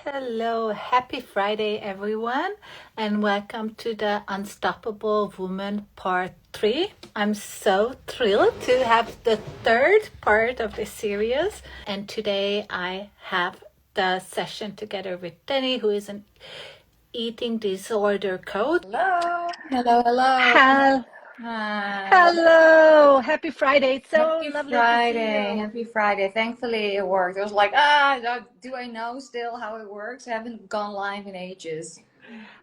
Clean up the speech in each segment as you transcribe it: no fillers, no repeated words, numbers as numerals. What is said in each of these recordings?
Hello, happy Friday, everyone, and welcome to the Unstoppable Woman Part 3. I'm so thrilled to have the third part of this series, and today I have the session together with Danie, who is an eating disorder coach. Hello, hello, hello. Hel- Hi. Hello, happy Friday. It's so Happy lovely to see Friday. you. Happy Friday. Thankfully, it worked. I was like, do I know still how it works? I haven't gone live in ages.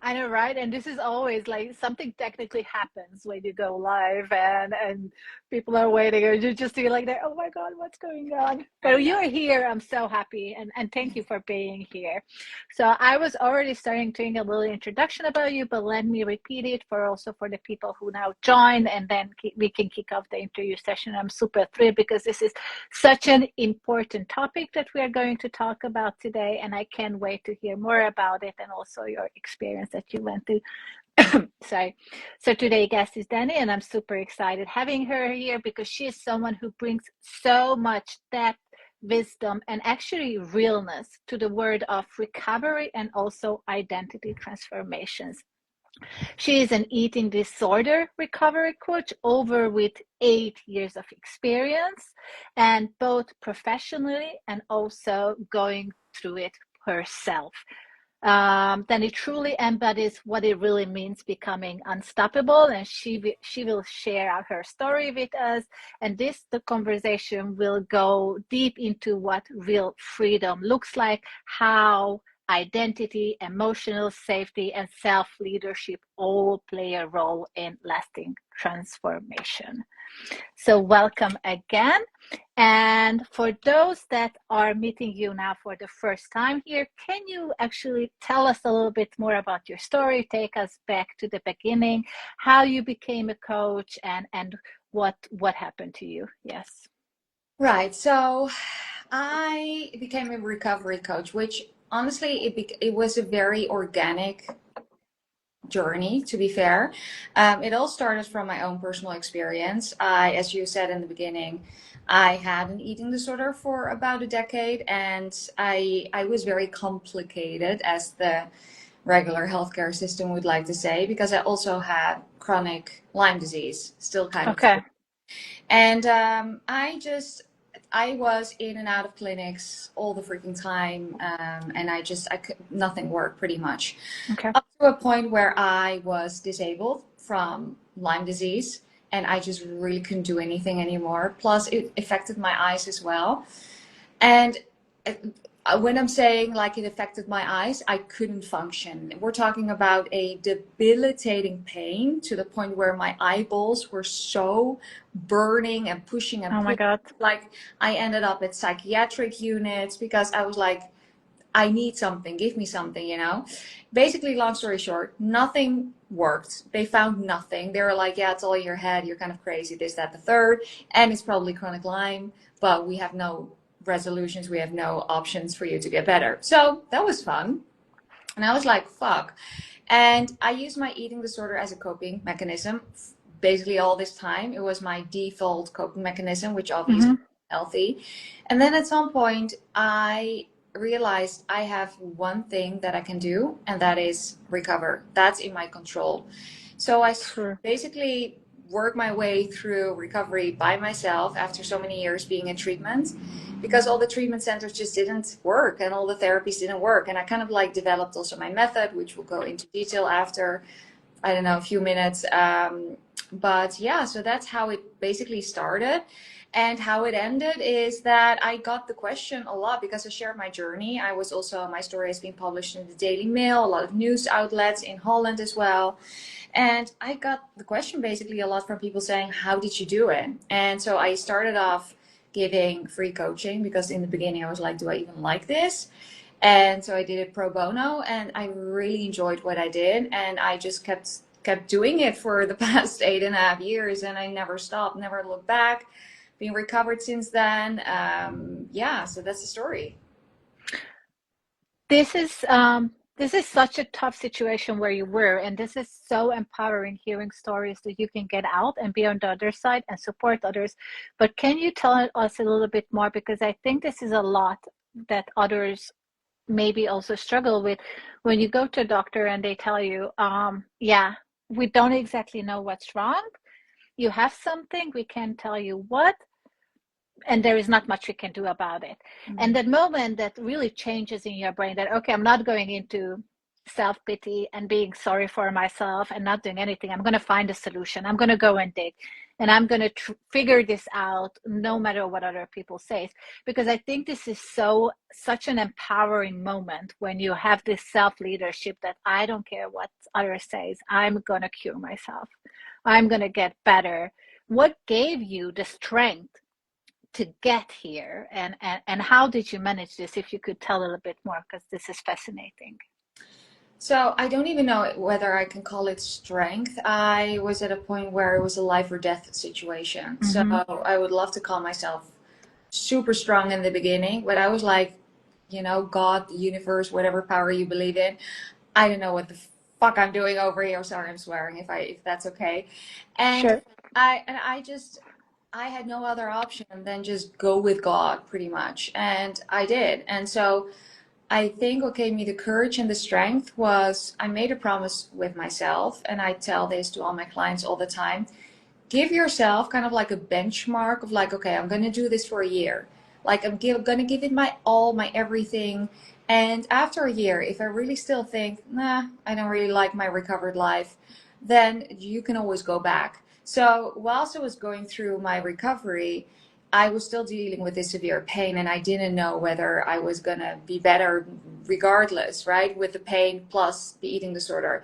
I know, right? And this is always like something technically happens when you go live and people are waiting or you just feel like they're, oh my God, what's going on? I But know. you're here. I'm so happy and thank you for being here. So I was already starting doing a little introduction about you, but let me repeat it for the people who now join and then we can kick off the interview session. I'm super thrilled because this is such an important topic that we are going to talk about today, and I can't wait to hear more about it and also your experience that you went through. Sorry. So today's guest is Danie, and I'm super excited having her here because she is someone who brings so much depth, wisdom, and actually realness to the word of recovery and also identity transformations. She is an eating disorder recovery coach over with 8 years of experience and both professionally and also going through it herself. Then it truly embodies what it really means becoming unstoppable, and she will share out her story with us. And the conversation will go deep into what real freedom looks like, how identity, emotional safety, and self-leadership all play a role in lasting transformation. So welcome again. And for those that are meeting you now for the first time here, can you actually tell us a little bit more about your story? Take us back to the beginning, how you became a coach and what happened to you. Yes. Right. So I became a recovery coach, which honestly, it was a very organic journey, to be fair. It all started from my own personal experience. As you said in the beginning, I had an eating disorder for about a decade, and I was very complicated, as the regular healthcare system would like to say, because I also had chronic Lyme disease, still kind of. Okay. And I was in and out of clinics all the freaking time, and I could, nothing worked pretty much. Okay. Up to a point where I was disabled from Lyme disease, and I just really couldn't do anything anymore. Plus, it affected my eyes as well. And when I'm saying like it affected my eyes, I couldn't function. We're talking about a debilitating pain to the point where my eyeballs were so burning and pushing and Oh my pulling. God. Like I ended up at psychiatric units because I was like, I need something, give me something, you know? Basically, long story short, nothing worked. They found nothing. They were like, yeah, it's all in your head. You're kind of crazy, this, that, the third. And it's probably chronic Lyme, but we have no resolutions. We have no options for you to get better. So that was fun. And I was like, fuck. And I used my eating disorder as a coping mechanism. Basically, all this time, it was my default coping mechanism, which obviously Mm-hmm. is healthy. And then at some point, I realized I have one thing that I can do, and that is recover. That's in my control. So Sure. basically worked my way through recovery by myself after so many years being in treatment, because all the treatment centers just didn't work and all the therapies didn't work. And I kind of like developed also my method, which we'll go into detail after, I don't know, a few minutes. But yeah, so that's how it basically started. And how it ended is that I got the question a lot because I shared my journey. I was also, my story has been published in the Daily Mail, a lot of news outlets in Holland as well. And I got the question basically a lot from people saying, how did you do it? And so I started off giving free coaching because in the beginning I was like, do I even like this? And so I did it pro bono, and I really enjoyed what I did. And I just kept doing it for the past 8.5 years, and I never stopped, never looked back. Been recovered since then. Yeah, so that's the story. This is such a tough situation where you were, and this is so empowering hearing stories that you can get out and be on the other side and support others. But can you tell us a little bit more? Because I think this is a lot that others maybe also struggle with when you go to a doctor and they tell you, yeah, we don't exactly know what's wrong. You have something, we can't tell you what, and there is not much we can do about it. And that moment that really changes in your brain that, okay, I'm not going into self-pity and being sorry for myself and not doing anything. I'm going to find a solution. I'm going to go and dig, and I'm going to figure this out no matter what other people say. Because I think this is such an empowering moment when you have this self-leadership that I don't care what others says. I'm going to cure myself. I'm going to get better. What gave you the strength to get here, and how did you manage this, if you could tell a little bit more, because this is fascinating. So I don't even know whether I can call it strength. I was at a point where it was a life or death situation. So Mm-hmm. I would love to call myself super strong in the beginning, but I was like, God, the universe, whatever power you believe in, I don't know what the fuck I'm doing over here. Sorry, I'm swearing if that's okay. And Sure. I had no other option than just go with God pretty much. And I did. And so I think what gave me the courage and the strength was I made a promise with myself, and I tell this to all my clients all the time. Give yourself kind of like a benchmark of like, okay, I'm going to do this for a year. Like going to give it my all, my everything. And after a year, if I really still think, nah, I don't really like my recovered life, then you can always go back. So whilst I was going through my recovery, I was still dealing with this severe pain, and I didn't know whether I was going to be better regardless, right? With the pain plus the eating disorder.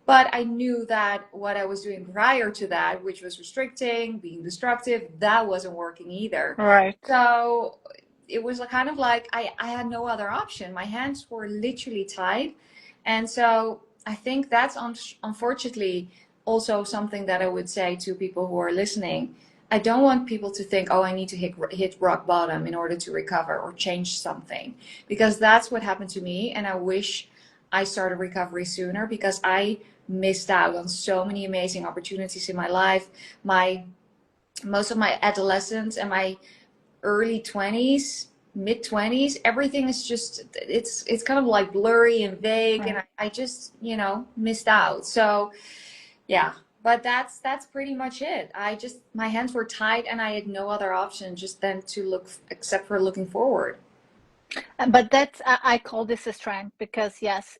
But I knew that what I was doing prior to that, which was restricting, being destructive, that wasn't working either. Right. So it was kind of like I had no other option. My hands were literally tied. And so I think that's unfortunately also something that I would say to people who are listening. I don't want people to think, oh, I need to hit rock bottom in order to recover or change something, because that's what happened to me. And I wish I started recovery sooner, because I missed out on so many amazing opportunities in my life. Most of my adolescence and my early 20s, mid 20s, everything is just it's kind of like blurry and vague, and Right. I just missed out. So yeah, but that's pretty much it. My hands were tied, and I had no other option just then to look except for looking forward. But that's, I call this a strength, because yes,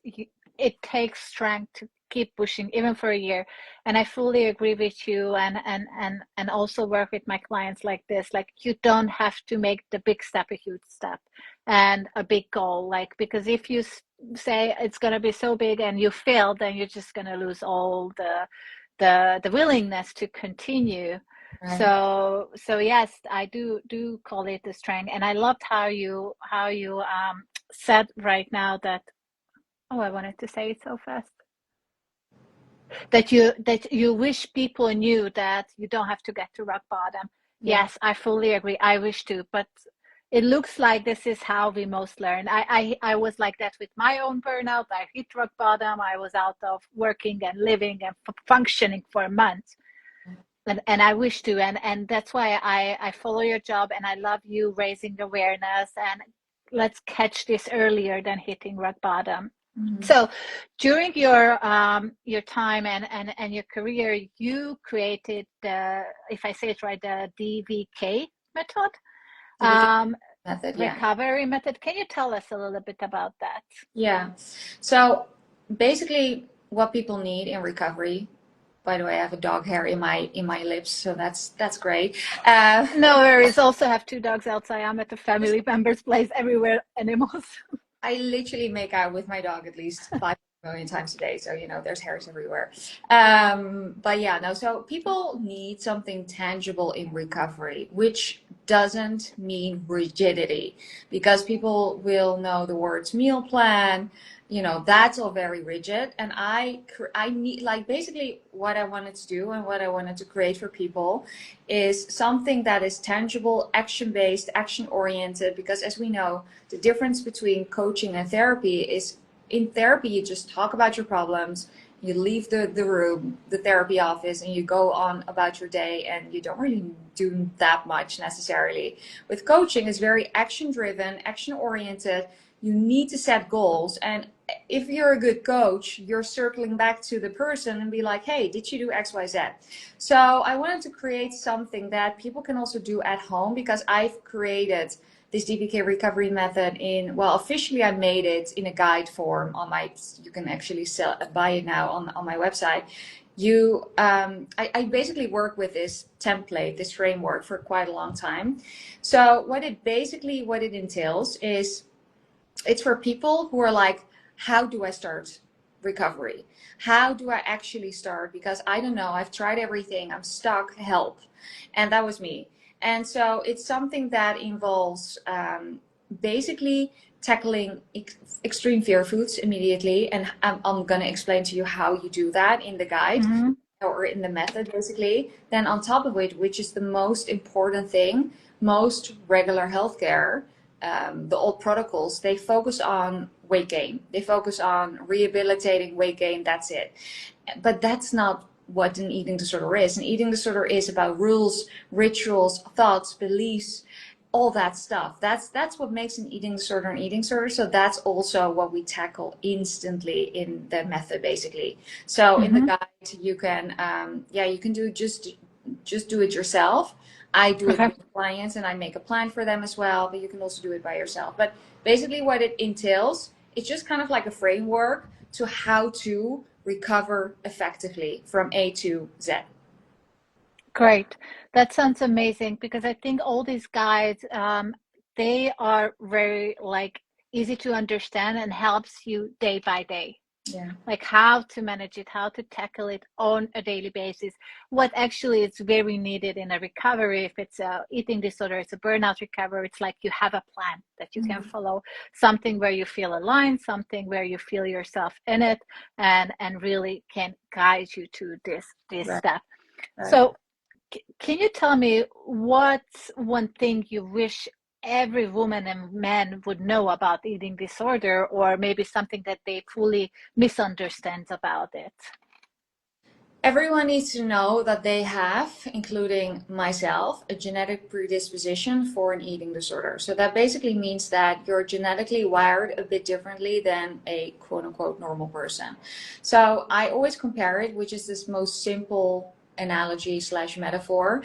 it takes strength to keep pushing even for a year. And I fully agree with you, and also work with my clients like this. Like, you don't have to make the big step a huge step and a big goal. Like, because if you say it's going to be so big and you fail, then you're just going to lose all the willingness to continue. Right. So yes, I do call it the strength, and I loved how you said right now that, oh, I wanted to say it so fast, that you wish people knew that you don't have to get to rock bottom. Yeah. Yes, I fully agree. I wish to, but it looks like this is how we most learn. I was like that with my own burnout. I hit rock bottom. I was out of working and living and functioning for months. And I wish to, and that's why I follow your job, and I love you raising awareness, and let's catch this earlier than hitting rock bottom. Mhm. So during your time and your career, you created the, if I say it right, the DVK method, DVK um, method, yeah. recovery method. Can you tell us a little bit about that? Yeah. So basically what people need in recovery, by the way, I have a dog hair in my lips, so that's great. Uh, No worries. Also have two dogs outside. I'm at the family member's place. Everywhere animals. I literally make out with my dog at least 5 million times a day, so there's hairs everywhere. But yeah, no. So people need something tangible in recovery, which doesn't mean rigidity, because people will know the words meal plan. That's all very rigid, and I need, like, basically what I wanted to do and what I wanted to create for people is something that is tangible, action based, action oriented, because as we know, the difference between coaching and therapy is, in therapy you just talk about your problems, you leave the room, the therapy office, and you go on about your day, and you don't really do that much necessarily. With coaching, it's very action driven, action oriented. you need to set goals. And if you're a good coach, you're circling back to the person and be like, hey, did you do X, Y, Z? So I wanted to create something that people can also do at home, because I've created this DVK recovery method in, well, officially I made it in a guide form on my, you can actually buy it now on my website. I basically work with this template, this framework for quite a long time. So what it entails is, it's for people who are like, how do I start recovery? How do I actually start? Because I don't know, I've tried everything, I'm stuck, help. And that was me. And so it's something that involves basically tackling extreme fear foods immediately. And I'm going to explain to you how you do that in the guide, or in the method, basically. Then on top of it, which is the most important thing, most regular healthcare, the old protocols, they focus on weight gain. They focus on rehabilitating weight gain. That's it. But that's not what an eating disorder is. An eating disorder is about rules, rituals, thoughts, beliefs, all that stuff. That's what makes an eating disorder an eating disorder. So that's also what we tackle instantly in the method, basically. So in the guide, you can you can do just do it yourself. I do it with clients and I make a plan for them as well, but you can also do it by yourself. But basically what it entails, it's just kind of like a framework to how to recover effectively from A to Z. Great. That sounds amazing, because I think all these guides, they are very like easy to understand and helps you day by day. Yeah. Like how to manage it, how to tackle it on a daily basis. What actually is very needed in a recovery, if it's a eating disorder, it's a burnout recovery, it's like you have a plan that you can follow, something where you feel aligned, something where you feel yourself in it, and really can guide you to this step. Right. So can you tell me what's one thing you wish every woman and man would know about eating disorder, or maybe something that they fully misunderstands about it? Everyone needs to know that they have, including myself, a genetic predisposition for an eating disorder. So that basically means that you're genetically wired a bit differently than a quote unquote normal person. So I always compare it, which is this most simple analogy / metaphor.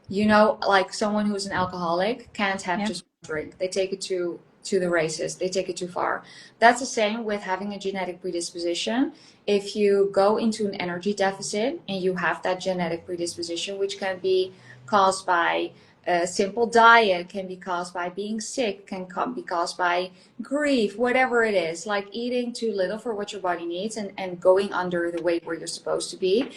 You know, like someone who's an alcoholic can't have just one drink. They take it to the races. They take it too far. That's the same with having a genetic predisposition. If you go into an energy deficit and you have that genetic predisposition, which can be caused by a simple diet, can be caused by being sick, can be caused by grief, whatever it is, like eating too little for what your body needs and going under the weight where you're supposed to be,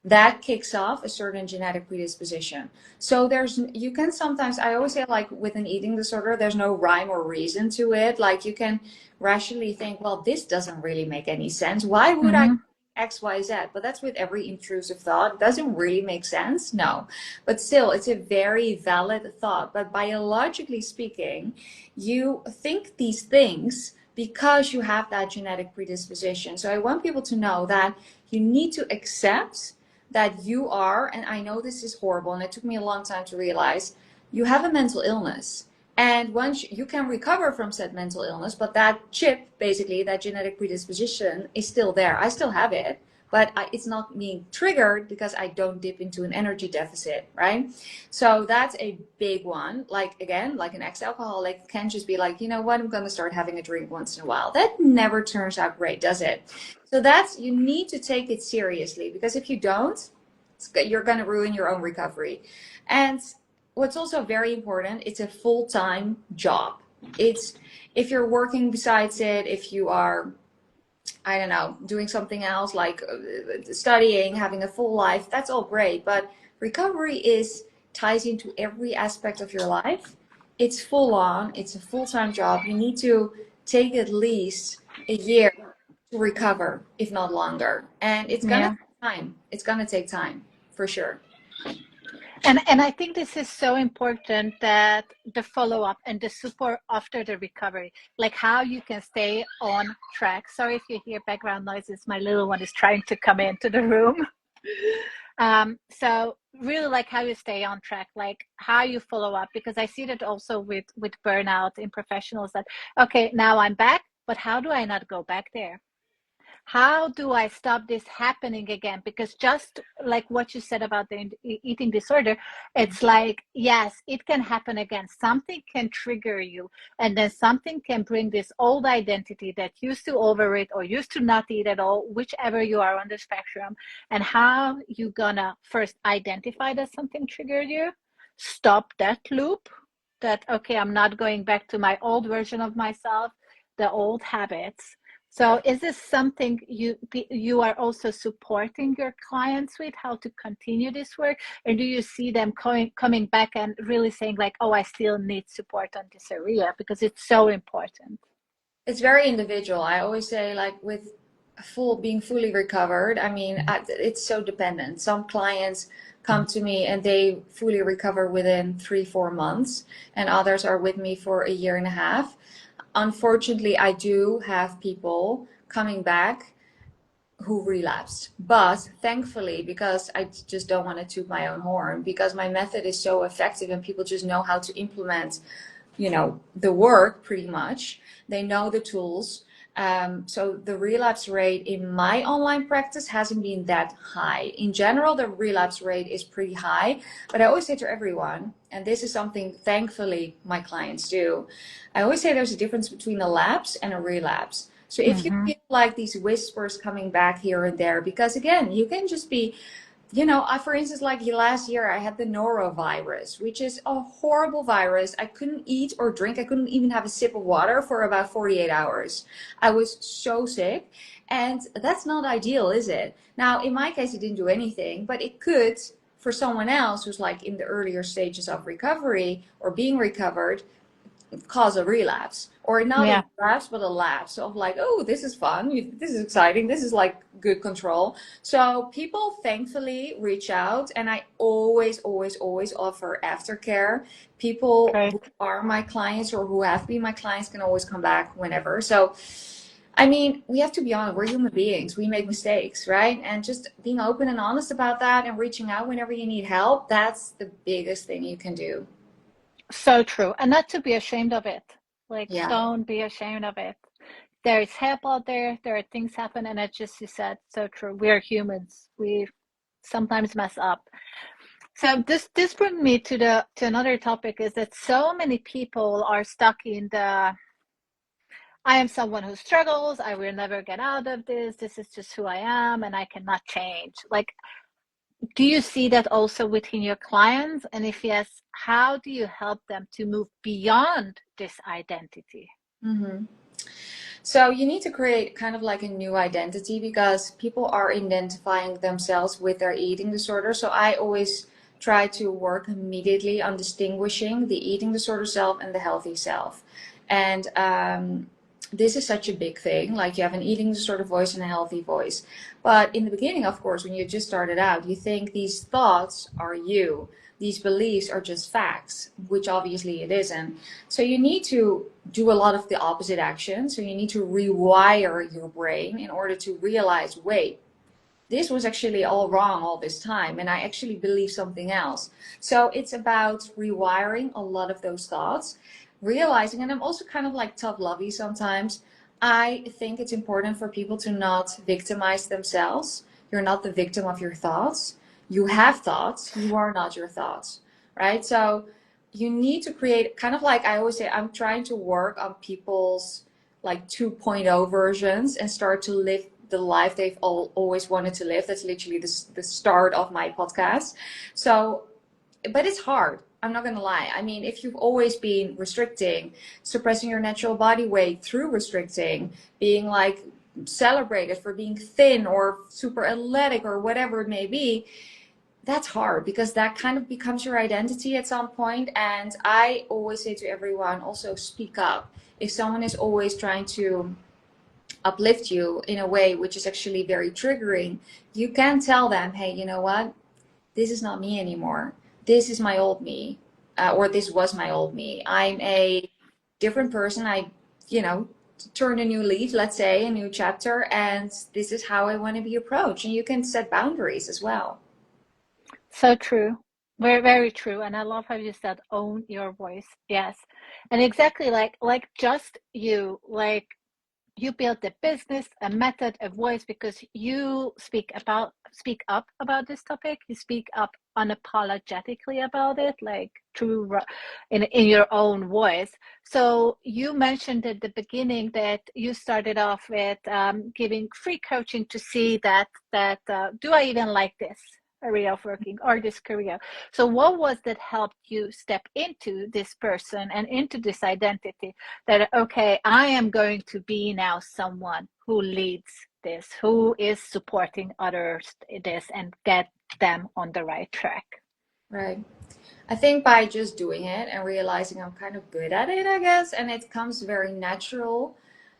that kicks off a certain genetic predisposition. So you can sometimes, I always say, like with an eating disorder, there's no rhyme or reason to it. Like you can rationally think, well, this doesn't really make any sense. Why would I X, Y, Z? But that's with every intrusive thought. Does it really make sense? No. But still, it's a very valid thought. But biologically speaking, you think these things because you have that genetic predisposition. So I want people to know that you need to accept that you are, and I know this is horrible and it took me a long time to realize, you have a mental illness. And once you can recover from said mental illness, but that chip, basically that genetic predisposition, is still there. I still have it, but it's not being triggered because I don't dip into an energy deficit, right? So that's a big one. Like, again, like an ex-alcoholic can just be like, you know what, I'm going to start having a drink once in a while. That never turns out great, does it? So you need to take it seriously, because if you don't, you're going to ruin your own recovery. And what's also very important, it's a full-time job. If you're working besides it, if you are, I don't know, doing something else like studying, having a full life, that's all great. But recovery ties into every aspect of your life. It's full on, it's a full-time job. You need to take at least a year to recover, if not longer. And it's gonna take time. It's gonna take time, for sure. And I think this is so important, that the follow-up and the support after the recovery, like how you can stay on track. Sorry if you hear background noises. My little one is trying to come into the room. So really like how you stay on track, like how you follow up, because I see that also with burnout in professionals that, okay, now I'm back, but how do I not go back there? How do I stop this happening again? Because just like what you said about the eating disorder, it's like, yes, it can happen again. Something can trigger you, and then something can bring this old identity that used to overeat or used to not eat at all, whichever you are on the spectrum. And how you gonna first identify that something triggered you, stop that loop, that, okay, I'm not going back to my old version of myself, the old habits. So is this something you are also supporting your clients with, how to continue this work? Or do you see them coming back and really saying like, oh, I still need support on this area because it's so important? It's very individual. I always say, like, with being fully recovered, I mean, it's so dependent. Some clients come to me and they fully recover within 3-4 months, and others are with me for a year and a half. Unfortunately, I do have people coming back who relapsed, but thankfully, because I just don't want to toot my own horn, because my method is so effective and people just know how to implement, the work pretty much. They know the tools. So the relapse rate in my online practice hasn't been that high. In general, the relapse rate is pretty high, but I always say to everyone, and this is something thankfully my clients do, I always say there's a difference between a lapse and a relapse. So if you Mm-hmm. feel like these whispers coming back here and there, because again, you can just be, for instance, like last year, I had the norovirus, which is a horrible virus. I couldn't eat or drink. I couldn't even have a sip of water for about 48 hours. I was so sick. And that's not ideal, is it? Now, in my case, it didn't do anything, but it could, for someone else who's like in the earlier stages of recovery or being recovered, cause a relapse, or not a Yeah. relapse but a lapse of like, oh, this is fun, this is exciting, this is like good control. So people thankfully reach out, and I always always always offer aftercare. People who Great. are my clients or who have been my clients can always come back whenever. So I mean, we have to be honest, we're human beings, we make mistakes, right? And just being open and honest about that and reaching out whenever you need help, that's the biggest thing you can do. So true. And not to be ashamed of it. Like, Yeah. don't be ashamed of it. There is help out there. There are things happen. And it's just, you said, so true. We are humans. We sometimes mess up. So this brings me to another topic, is that so many people are stuck in the, I am someone who struggles, I will never get out of this, this is just who I am and I cannot change. Like, do you see that also within your clients? And if yes, how do you help them to move beyond this identity? Hmm. So you need to create kind of like a new identity, because people are identifying themselves with their eating disorder. So I always try to work immediately on distinguishing the eating disorder self and the healthy self. And this is such a big thing. Like, you have an eating disorder voice and a healthy voice. But in the beginning, of course, when you just started out, you think these thoughts are you. These beliefs are just facts, which obviously it isn't. So you need to do a lot of the opposite action. So you need to rewire your brain in order to realize, wait, this was actually all wrong all this time, and I actually believe something else. So it's about rewiring a lot of those thoughts, realizing, and I'm also kind of like tough lovey sometimes. I think it's important for people to not victimize themselves. You're not the victim of your thoughts. You have thoughts. You are not your thoughts, right? So you need to create, kind of like I always say, I'm trying to work on people's like 2.0 versions and start to live the life they've always wanted to live. That's literally the start of my podcast. So, but it's hard. I'm not going to lie. I mean, if you've always been restricting, suppressing your natural body weight through restricting, being like celebrated for being thin or super athletic or whatever it may be, that's hard, because that kind of becomes your identity at some point. And I always say to everyone, also speak up. If someone is always trying to uplift you in a way which is actually very triggering, you can tell them, hey, you know what? This is not me anymore. This is my old me, or this was my old me. I'm a different person. You know, turned a new leaf, let's say, a new chapter, and this is how I want to be approached. And you can set boundaries as well. So true. Very, very true. And I love how you said own your voice. Yes. And exactly like just you, like you built a business, a method, a voice because you speak up about this topic. You speak up unapologetically about it, like true in your own voice. So you mentioned at the beginning that you started off with giving free coaching to see that do I even like this area of working or this career. So what was that helped you step into this person and into this identity that, okay, I am going to be now someone who leads this, who is supporting others in this and get them on the right track? Right. I think by just doing it and realizing I'm kind of good at it, I guess, and it comes very natural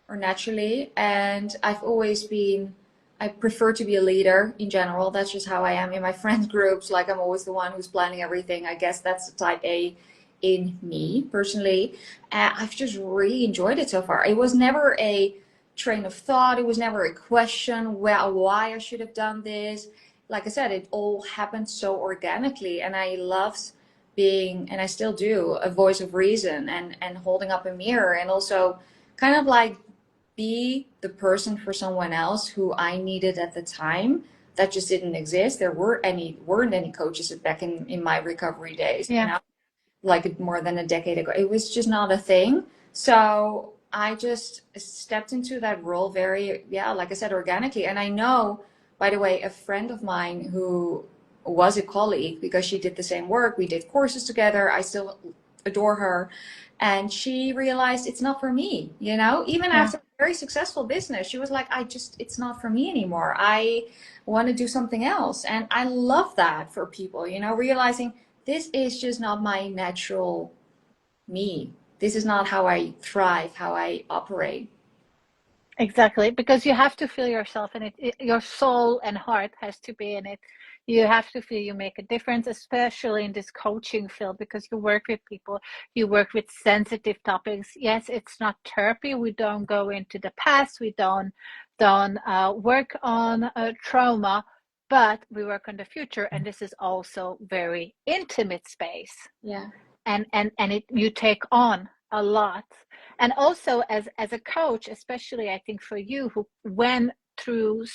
or naturally. And I've always been, I prefer to be a leader in general. That's just how I am in my friend groups. Like I'm always the one who's planning everything. I guess that's the type A in me personally. I've just really enjoyed it so far. It was never a train of thought. It was never a question why I should have done this. Like I said, it all happened so organically, and I loved being, and I still do, a voice of reason and holding up a mirror and also kind of like be the person for someone else who I needed at the time that just didn't exist. There weren't any coaches back in my recovery days, you Yeah. know, like more than a decade ago. It was just not a thing. So I just stepped into that role very, yeah, like I said, organically. And I know, by the way, a friend of mine who was a colleague because she did the same work. We did courses together. I still adore her. And she realized it's not for me, you know, even Yeah. after a very successful business, she was like, it's not for me anymore. I want to do something else. And I love that for people, you know, realizing this is just not my natural me. This is not how I thrive, how I operate. Exactly, because you have to feel yourself in it. Your soul and heart has to be in it. You have to feel you make a difference, especially in this coaching field, because you work with people, you work with sensitive topics. Yes, it's not therapy. We don't go into the past. We don't work on trauma, but we work on the future, and this is also very intimate space. Yeah. And it you take on a lot, and also as a coach, especially I think for you who went through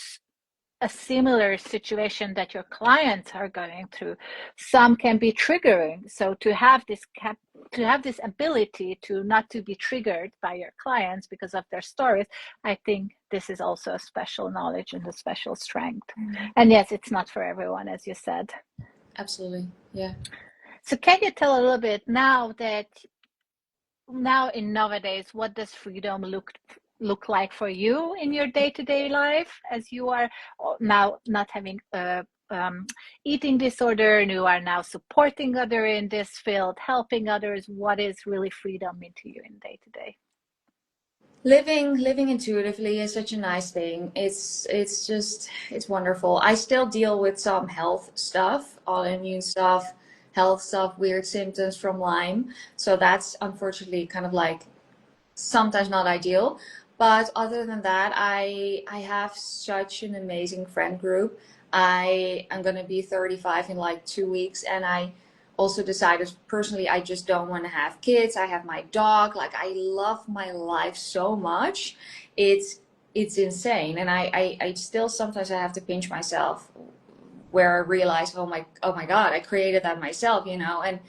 a similar situation that your clients are going through, some can be triggering. So to have this ability to not to be triggered by your clients because of their stories, I think this is also a special knowledge and a special strength. And yes, it's not for everyone, as you said. Absolutely. Yeah. So can you tell a little bit now in nowadays, what does freedom look like for you in your day-to-day life, as you are now not having eating disorder and you are now supporting other in this field, helping others? What is really freedom into you in day-to-day? Living intuitively is such a nice thing. It's just it's wonderful. I still deal with some health stuff, autoimmune stuff, health stuff, weird symptoms from Lyme. So that's unfortunately kind of like sometimes not ideal. But other than that, I have such an amazing friend group. I am gonna be 35 in like 2 weeks, and I also decided personally I just don't want to have kids. I have my dog. Like I love my life so much. It's it's insane, and I still sometimes I have to pinch myself where I realize oh my God, I created that myself, you know, and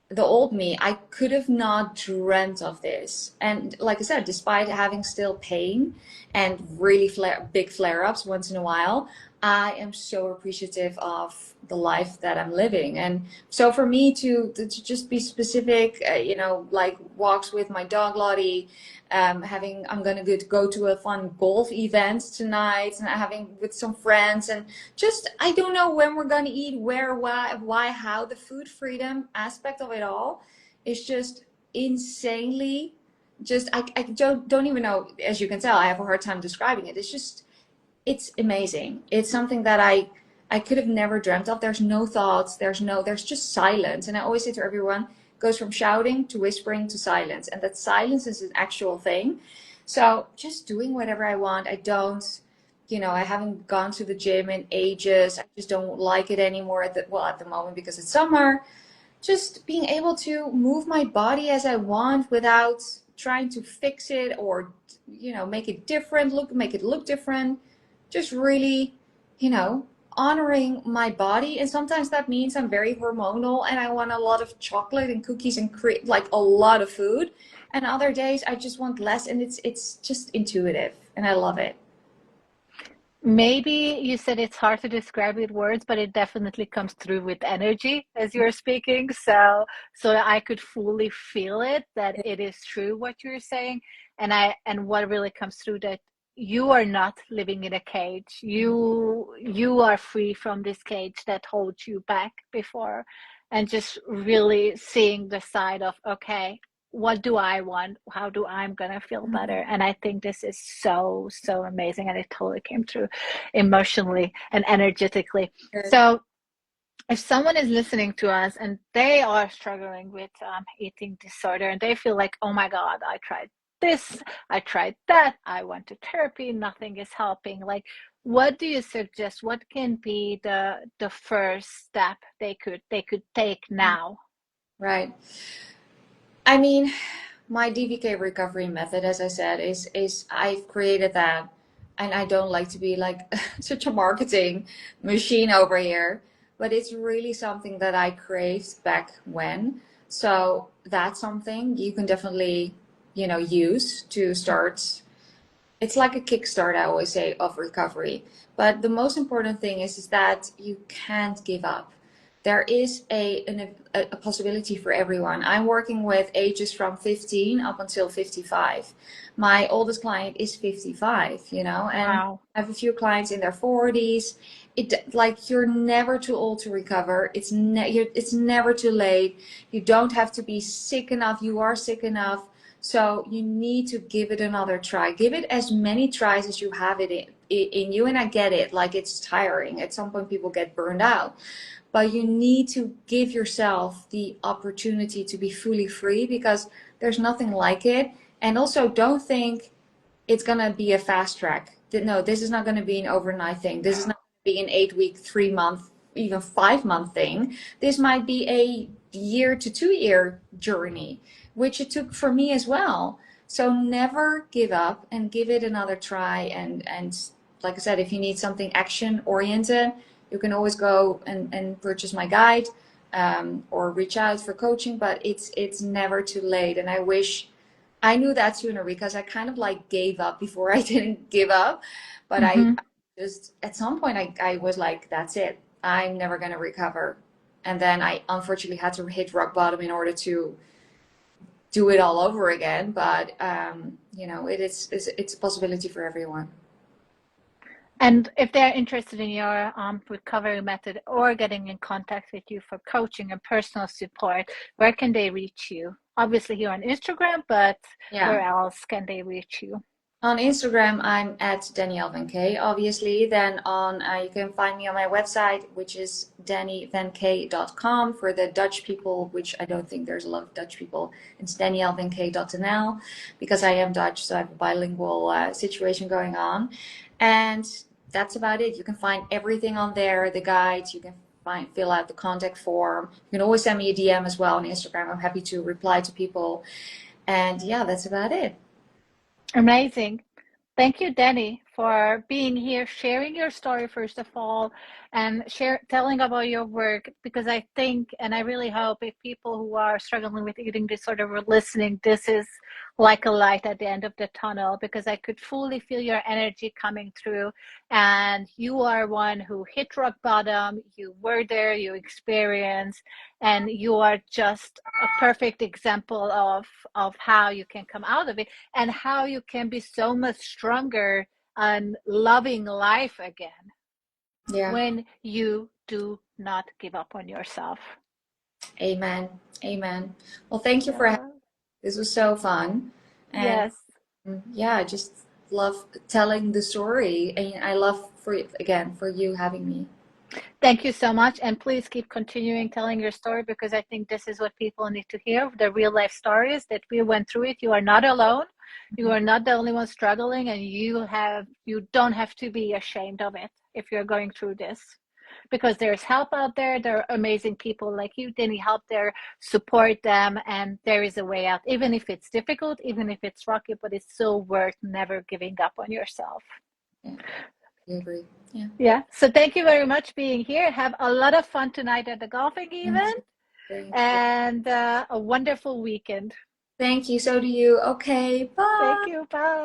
the old me, I could have not dreamt of this. And like I said, despite having still pain and really big flare ups once in a while, I am so appreciative of the life that I'm living. And so for me to just be specific, you know, like walks with my dog Lottie, I'm going to go to a fun golf event tonight and having with some friends, and just I don't know when we're gonna eat, where, why, how. The food freedom aspect of it all is just insanely. Just I don't even know. As you can tell, I have a hard time describing it. It's amazing. It's something that I could have never dreamt of. There's no thoughts. There's just silence. And I always say to everyone, it goes from shouting to whispering to silence, and that silence is an actual thing. So just doing whatever I want. I don't I haven't gone to the gym in ages. I just don't like it anymore at the moment because it's summer. Just being able to move my body as I want without trying to fix it or, make it different, make it look different. Just really, honoring my body. And sometimes that means I'm very hormonal and I want a lot of chocolate and cookies and like a lot of food. And other days I just want less, and it's just intuitive and I love it. Maybe you said it's hard to describe with words, but it definitely comes through with energy as you're speaking. So I could fully feel it that it is true what you're saying. And what really comes through that you are not living in a cage. You are free from this cage that holds you back before, and just really seeing the side of, okay, what do I want? How do I'm gonna feel better? And I think this is so, so amazing. And it totally came through emotionally and energetically. Good. So if someone is listening to us and they are struggling with eating disorder and they feel like, oh my God, I tried this, I tried that, I went to therapy, nothing is helping. Like, what do you suggest? What can be the first step they could take now? Right. I mean, my DVK recovery method, as I said, is I've created that, and I don't like to be like such a marketing machine over here, but it's really something that I craved back when. So that's something you can definitely, use to start. It's like a kickstart, I always say, of recovery. But the most important thing is that you can't give up. There is a possibility for everyone. I'm working with ages from 15 up until 55. My oldest client is 55, and Wow. I have a few clients in their 40s. Like, you're never too old to recover. It's never too late. You don't have to be sick enough. You are sick enough. So you need to give it another try. Give it as many tries as you have it in you. And I get it, like, it's tiring. At some point, people get burned out. But you need to give yourself the opportunity to be fully free, because there's nothing like it. And also, don't think it's going to be a fast track. No, this is not going to be an overnight thing. This is not going to be an 8 week, 3 month, even 5 month thing. This might be a year to 2 year journey, which it took for me as well. So never give up and give it another try. And like I said, if you need something action oriented, you can always go and purchase my guide, or reach out for coaching. But it's never too late. And I wish I knew that sooner, because I kind of like gave up before I didn't give up. But I Mm-hmm. just, at some point, I was like, that's it. I'm never going to recover. And then I unfortunately had to hit rock bottom in order to do it all over again. But, it's a possibility for everyone. And if they're interested in your recovery method or getting in contact with you for coaching and personal support, where can they reach you? Obviously here on Instagram, but where Yeah. else can they reach you? On Instagram, I'm at Danie Van Kay, obviously. Then you can find me on my website, which is danievankay.com. For the Dutch people, which I don't think there's a lot of Dutch people, it's danielvankay.nl, because I am Dutch, so I have a bilingual situation going on. And that's about it. You can find everything on there, the guides. You can fill out the contact form. You can always send me a DM as well on Instagram. I'm happy to reply to people. And yeah, that's about it. Amazing. Thank you, Danny, for being here, sharing your story, first of all, and telling about your work. Because I think, and I really hope, if people who are struggling with eating disorder were listening, this is like a light at the end of the tunnel, because I could fully feel your energy coming through. And you are one who hit rock bottom, you were there, you experienced, and you are just a perfect example of how you can come out of it and how you can be so much stronger and loving life again Yeah. when you do not give up on yourself. Amen. Amen. Well, thank you for having Yeah. me. This was so fun. And Yes. yeah, I just love telling the story. And I love for you having me. Thank you so much. And please keep continuing telling your story, because I think this is what people need to hear, the real life stories that we went through it. You are not alone. You are not the only one struggling, and you don't have to be ashamed of it if you're going through this, because there's help out there. There are amazing people like you, Danie, help there, support them, and there is a way out, even if it's difficult, even if it's rocky, but it's so worth never giving up on yourself. Yeah, I agree. Yeah. Yeah. So thank you very much being here. Have a lot of fun tonight at the golfing event, Thank you. and a wonderful weekend. Thank you. So do you. Okay. Thank Bye. you. Bye.